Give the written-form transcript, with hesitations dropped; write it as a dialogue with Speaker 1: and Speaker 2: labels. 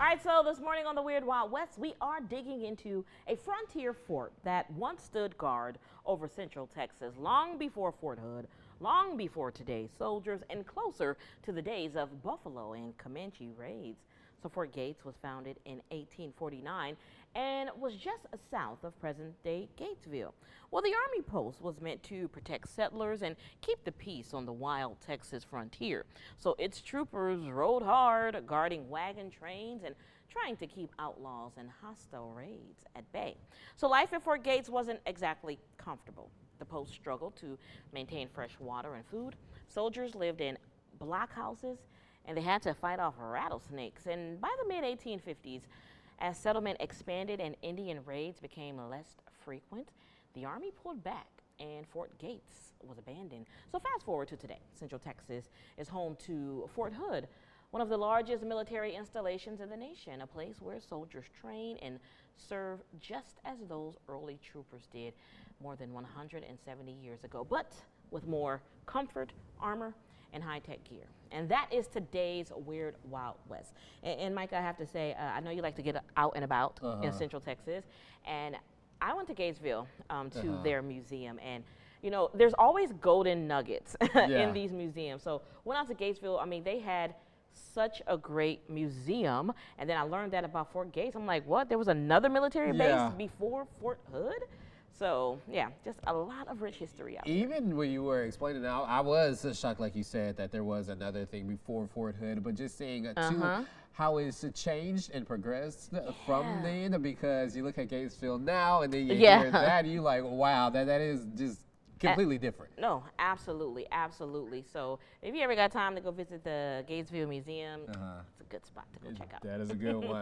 Speaker 1: All right, so this morning on the Weird Wild West, we are digging into a frontier fort that once stood guard over Central Texas, long before Fort Hood, long before today's soldiers, and closer to the days of Buffalo and Comanche raids. So Fort Gates was founded in 1849 and was just south of present-day Gatesville. Well, the Army post was meant to protect settlers and keep the peace on the wild Texas frontier. So its troopers rode hard, guarding wagon trains and trying to keep outlaws and hostile raids at bay. So life at Fort Gates wasn't exactly comfortable. The post struggled to maintain fresh water and food. Soldiers lived in blockhouses, and they had to fight off rattlesnakes. And by the mid-1850s, as settlement expanded and Indian raids became less frequent, the Army pulled back and Fort Gates was abandoned. So fast forward to today. Central Texas is home to Fort Hood, one of the largest military installations in the nation, a place where soldiers train and serve just as those early troopers did more than 170 years ago, but with more comfort, armor, and high-tech gear. And that is today's Weird Wild West. And Mike, I have to say, I know you like to get out and about in Central Texas, and I went to Gatesville to their museum, and you know, there's always golden nuggets in these museums. So when I was at Gatesville, I mean, they had such a great museum, and then I learned that about Fort Gates. I'm like, what? There was another military base before Fort Hood? So, yeah, just a lot of rich history out there.
Speaker 2: Even when you were explaining out, I was shocked, like you said, that there was another thing before Fort Hood, but just seeing how it's changed and progressed from then, because you look at Gatesville now and then you hear that, you like, wow, that is just completely different.
Speaker 1: No, absolutely, absolutely. So if you ever got time to go visit the Gatesville Museum, it's a good spot to go check out.
Speaker 2: That is a good one.